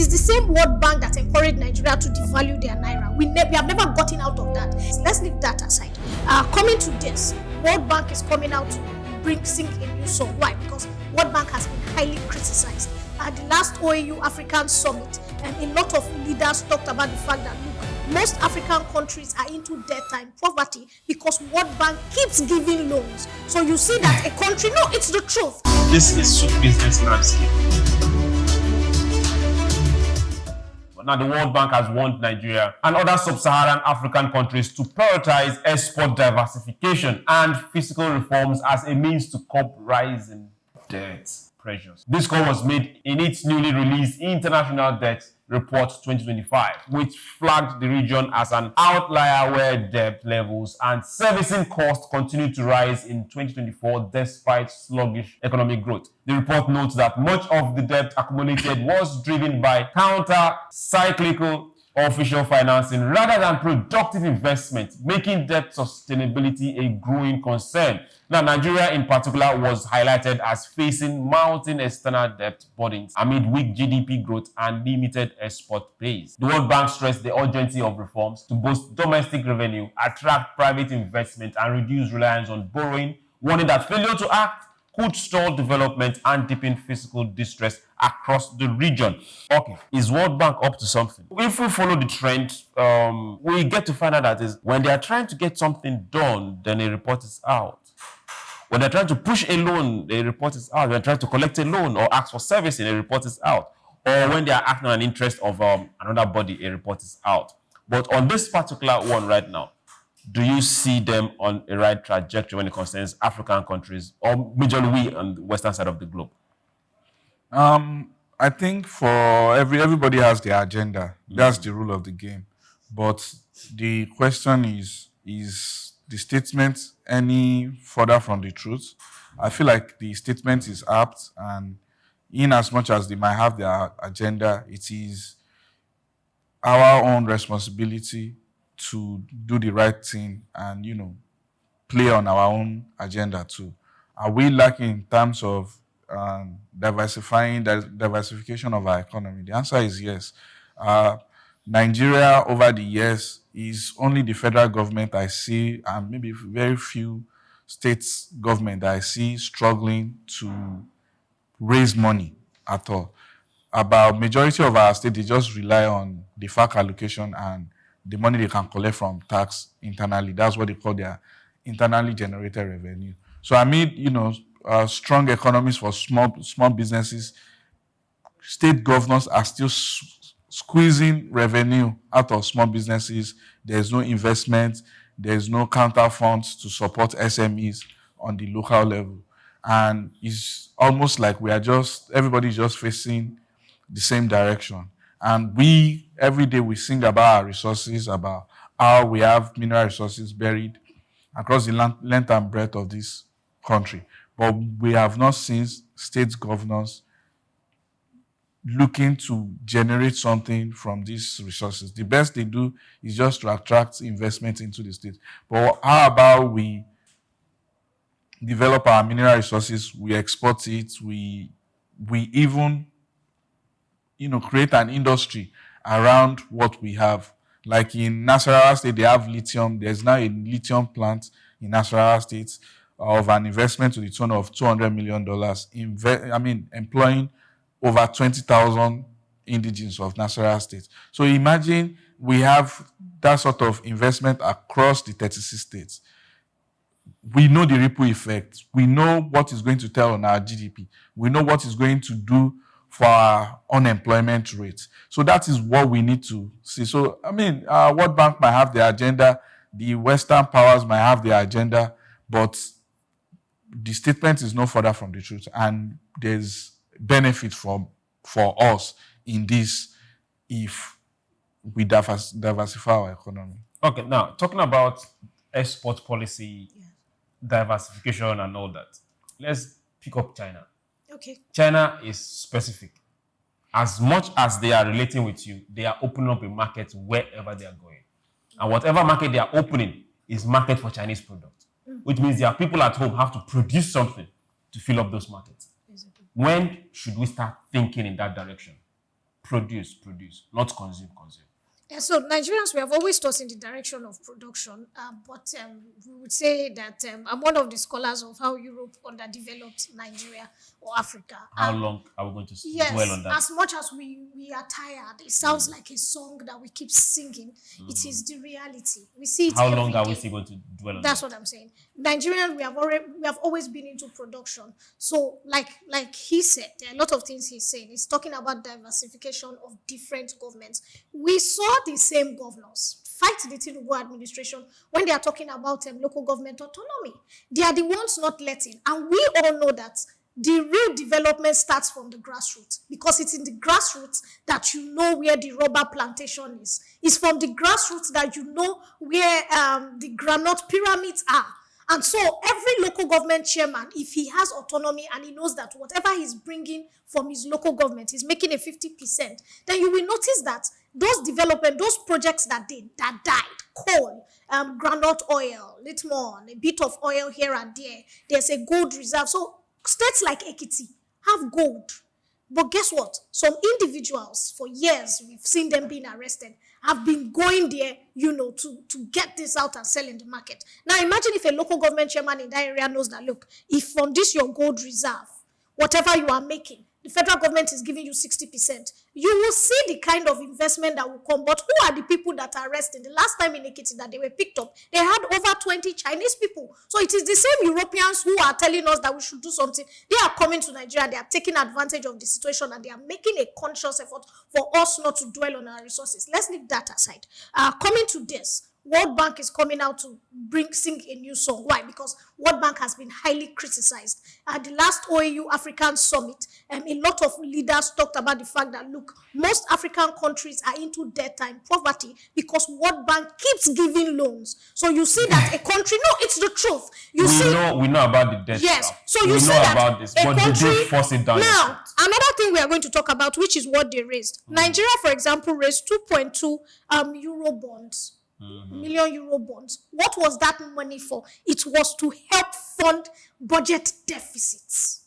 is the same World Bank that encouraged Nigeria to devalue their naira. We have never gotten out of that. Let's leave that aside. Coming to this, World Bank is coming out to sing a new song. Why? Because World Bank has been highly criticized. At the last OAU African Summit, a lot of leaders talked about the fact that, look, most African countries are into debt and poverty because World Bank keeps giving loans. So you see that a country, no, it's the truth. This is Souq business landscape. Now, the World Bank has warned Nigeria and other sub-Saharan African countries to prioritize export diversification and fiscal reforms as a means to curb rising debt pressures. This call was made in its newly released International Debt Report 2025, which flagged the region as an outlier where debt levels and servicing costs continue to rise in 2024 despite sluggish economic growth. The report notes that much of the debt accumulated was driven by counter-cyclical official financing rather than productive investment, making debt sustainability a growing concern. Now, Nigeria in particular was highlighted as facing mounting external debt burdens amid weak GDP growth and limited export base. The World Bank stressed the urgency of reforms to boost domestic revenue, attract private investment, and reduce reliance on borrowing, warning that failure to act could stall development and deepen fiscal distress across the region. Okay, is World Bank up to something? If we follow the trend, we get to find out that is when they are trying to get something done, then a report is out. When they're trying to push a loan, a report is out. When they're trying to collect a loan or ask for servicing, a report is out. Or when they are acting on an interest of another body, a report is out. But on this particular one right now, do you see them on a right trajectory when it concerns African countries, or majorly we on the western side of the globe? I think for everybody has their agenda. That's the rule of the game. But the question is the statement any further from the truth? I feel like the statement is apt, and in as much as they might have their agenda, it is our own responsibility to do the right thing and, play on our own agenda too. Are we lacking in terms of diversification of our economy? The answer is yes. Nigeria over the years is only the federal government I see, and maybe very few states government that I see struggling to raise money at all. About majority of our state, they just rely on the FAC allocation and the money they can collect from tax internally. That's what they call their internally generated revenue. So strong economies for small businesses. State governors are still squeezing revenue out of small businesses. There's no investment. There's no counter funds to support SMEs on the local level. And it's almost like everybody's just facing the same direction. And every day we sing about our resources, about how we have mineral resources buried across the length and breadth of this country. But we have not seen state governors looking to generate something from these resources. The best they do is just to attract investment into the state. But how about we develop our mineral resources, we export it, we even create an industry around what we have. Like in Nasarawa State, they have lithium. There's now a lithium plant in Nasarawa State of an investment to the tune of $200 million, employing over 20,000 indigenes of Nasarawa State. So imagine we have that sort of investment across the 36 states. We know the ripple effect. We know what it's going to tell on our GDP. We know what it's going to do for our unemployment rate. So that is what we need to see. So, World Bank might have their agenda, the Western powers might have their agenda, but the statement is no further from the truth. And there's benefit for us in this if we diversify our economy. Okay, now, talking about export policy, diversification and all that, let's pick up China. Okay. China is specific. As much as they are relating with you, they are opening up a market wherever they are going. And whatever market they are opening is market for Chinese products, which means their people at home have to produce something to fill up those markets. When should we start thinking in that direction? Produce, not consume. Yeah, so Nigerians, we have always thought in the direction of production, but we would say that I'm one of the scholars of how Europe underdeveloped Nigeria or Africa. How long are we going to Yes, dwell on that? as much as we are tired, it sounds like a song that we keep singing. It is the reality. We see it. How every long are we day. still going to dwell on That's that? what I'm saying. Nigerians, we have always been into production. So, like he said, there are a lot of things he's saying. He's talking about diversification of different governments. We saw the same governors fight the Tinubu administration when they are talking about local government autonomy. They are the ones not letting, and we all know that the real development starts from the grassroots, because it's in the grassroots that you know where the rubber plantation is. It's from the grassroots that you know where the granite pyramids are. And so every local government chairman, if he has autonomy and he knows that whatever he's bringing from his local government is making a 50%, then you will notice that those development, those projects that died, coal, groundnut oil, little more, a bit of oil here and there, there's a gold reserve. So states like Ekiti have gold. But guess what? Some individuals, for years, we've seen them being arrested, have been going there, to get this out and sell in the market. Now, imagine if a local government chairman in that area knows that, look, if from this your gold reserve, whatever you are making, the federal government is giving you 60%, you will see the kind of investment that will come. But who are the people that are arrested? The last time in Ekiti that they were picked up, they had over 20 Chinese people. So it is the same Europeans who are telling us that we should do something. They are coming to Nigeria, they are taking advantage of the situation, and they are making a conscious effort for us not to dwell on our resources. Let's leave that aside. Coming to this, World Bank is coming out to sing a new song. Why? Because World Bank has been highly criticized. At the last OAU African Summit, a lot of leaders talked about the fact that, look, most African countries are into debt and poverty because World Bank keeps giving loans. So you see that a country, no, it's the truth. We know about the debt. Yes. Stuff. So you we see know that about this, but did they force it down? Now, another thing we are going to talk about, which is what they raised. Nigeria, for example, raised 2.2 euro bonds. Million euro bonds. What was that money for? It was to help fund budget deficits.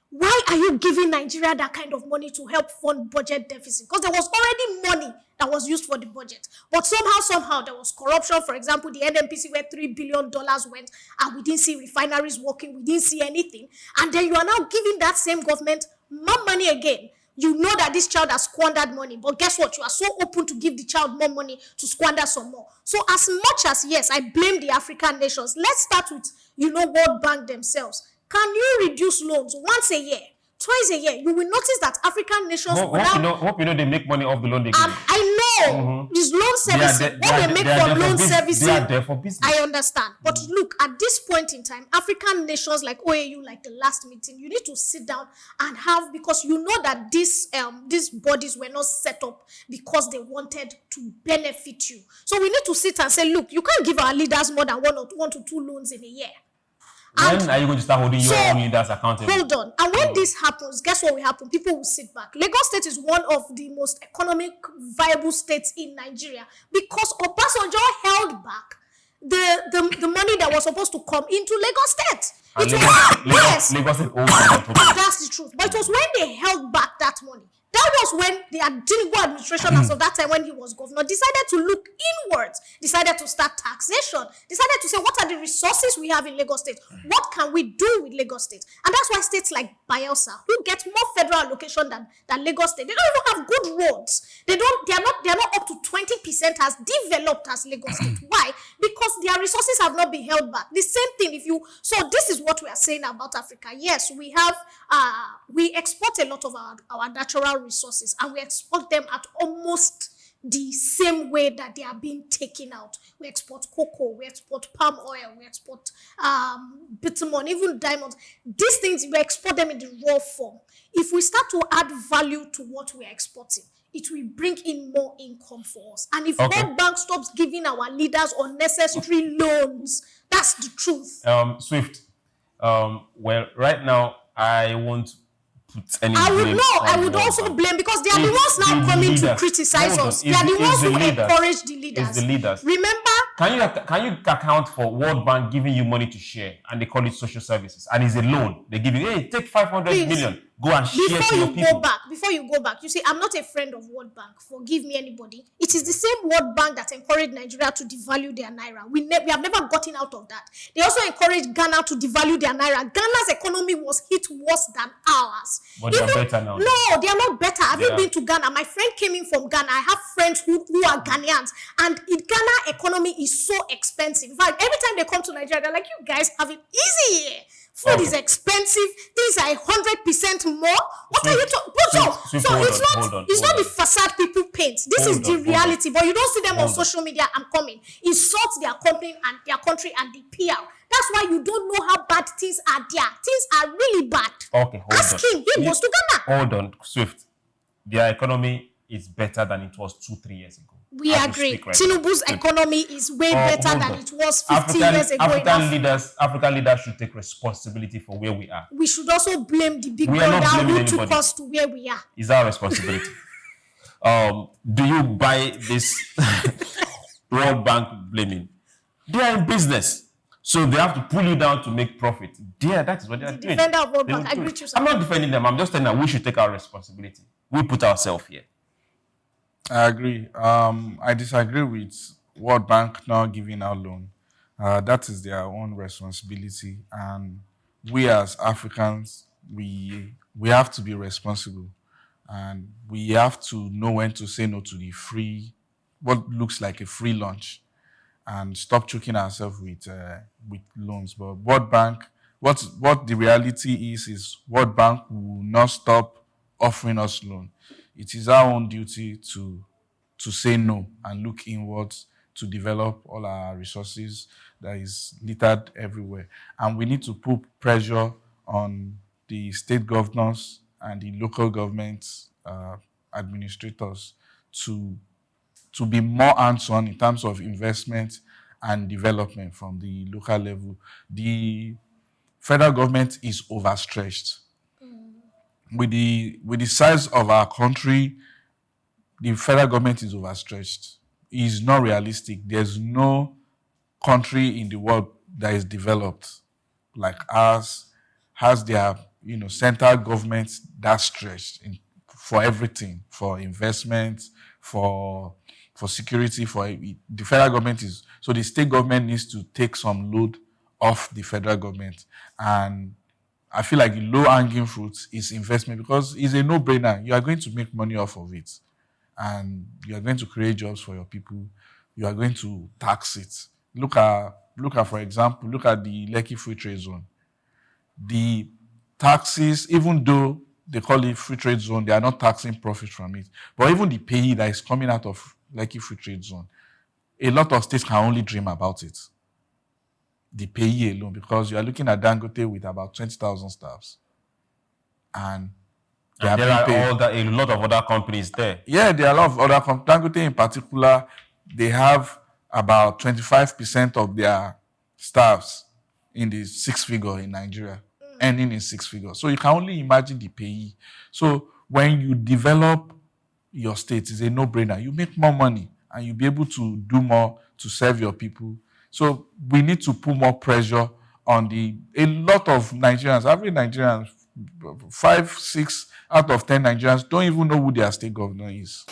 Why are you giving Nigeria that kind of money to help fund budget deficit? Because there was already money that was used for the budget. But somehow there was corruption. For example, the NNPC where $3 billion went and we didn't see refineries working. We didn't see anything. And then you are now giving that same government more money again. You know that this child has squandered money, but guess what? You are so open to give the child more money to squander some more. So as much as, yes, I blame the African nations, let's start with, World Bank themselves. Can you reduce loans once a year, twice a year? You will notice that African nations... Hope they make money off the loan they give. I know. These loan services, what they make from loan services, they are there for business. I understand. But look, at this point in time, African nations like OAU, like the last meeting, you need to sit down and have, because you know that these bodies were not set up because they wanted to benefit you. So we need to sit and say, look, you can't give our leaders more than one to two loans in a year. When are you going to start holding your own leaders accountable? Hold on. And when this happens, guess what will happen? People will sit back. Lagos State is one of the most economic viable states in Nigeria because Obasanjo held back the money that was supposed to come into Lagos State. Yes. Lagos State owns that's the truth. But it was when they held back that money. That was when the Tinubu administration, as of that time when he was governor, decided to look inwards, decided to start taxation, decided to say, what are the resources we have in Lagos State? What can we do with Lagos State? And that's why states like Bayelsa, who get more federal allocation than Lagos State, they don't even have good roads. They are not up to 20% as developed as Lagos State. Why? Because their resources have not been held back. The same thing so this is what we are saying about Africa. Yes, we have, we export a lot of our natural resources and we export them at almost the same way that they are being taken out. We export cocoa, we export palm oil, we export bitumen, even diamonds. These things, we export them in the raw form. If we start to add value to what we are exporting, it will bring in more income for us. And if World Bank stops giving our leaders unnecessary loans, that's the truth. Swift, well, right now, I won't put any blame. I would also blame, because they are the ones now coming to criticize us. They are the ones who encourage the leaders. It's the leaders. Remember? Can you account for World Bank giving you money to share, and they call it social services, and it's a loan? They give you, hey, take 500 million. go and share to your people. Before you go back, you see, I'm not a friend of World Bank. Forgive me, anybody. It is the same World Bank that encouraged Nigeria to devalue their naira. We have never gotten out of that. They also encouraged Ghana to devalue their naira. Ghana's economy was hit worse than ours. But they are better now. No, they are not better. Have you been to Ghana? My friend came in from Ghana. I have friends who are Ghanaians, and in Ghana economy is so expensive. In fact, every time they come to Nigeria, they're like, you guys have it easy here. Food is expensive. Things are 100% more. What are you talking? It's not the facade people paint. This is the reality. But you don't see them on social media. I'm coming. It sorts their company and their country and the PR. That's why you don't know how bad things are there. Things are really bad. Okay, Ask him. He goes to Ghana. Hold on, Swift. Their economy is better than it was 2-3 years ago. We agree. Tinubu's economy is way better than it was 50 years ago. African leaders should take responsibility for where we are. We should also blame the big brother who took us to where we are. Is our responsibility. Do you buy this World Bank blaming? They are in business, so they have to pull you down to make profit. That is what they are doing. Defender of World Bank, I agree with you. I'm not defending them. I'm just saying that we should take our responsibility. We put ourselves here. I agree. I disagree with World Bank not giving out loan. That is their own responsibility, and we as Africans, we have to be responsible, and we have to know when to say no to the what looks like a free lunch, and stop choking ourselves with loans. But World Bank, what the reality is World Bank will not stop offering us loan. It is our own duty to say no and look inwards to develop all our resources that is littered everywhere. And we need to put pressure on the state governors and the local government administrators to be more hands-on in terms of investment and development from the local level. The federal government is overstretched. With the size of our country, the federal government is overstretched. It's not realistic. There's no country in the world that is developed like ours, has their central government that stretched for everything, for investment, for security, the federal government is. So the state government needs to take some load off the federal government. And I feel like the low-hanging fruit is investment because it's a no-brainer. You are going to make money off of it. And you are going to create jobs for your people. You are going to tax it. Look at, for example, look at the Lekki Free Trade Zone. The taxes, even though they call it Free Trade Zone, they are not taxing profit from it. But even the pay that is coming out of Lekki Free Trade Zone, a lot of states can only dream about it. The payee alone, because you are looking at Dangote with about 20,000 staffs. And there are a lot of other companies there. Yeah, there are a lot of other companies. Dangote in particular, they have about 25% of their staffs in the six figure in Nigeria, earning in six figures. So you can only imagine the payee. So when you develop your state, it's a no-brainer. You make more money and you'll be able to do more to serve your people. So we need to put more pressure on a lot of Nigerians, average Nigerians, 5, 6 out of 10 Nigerians don't even know who their state governor is.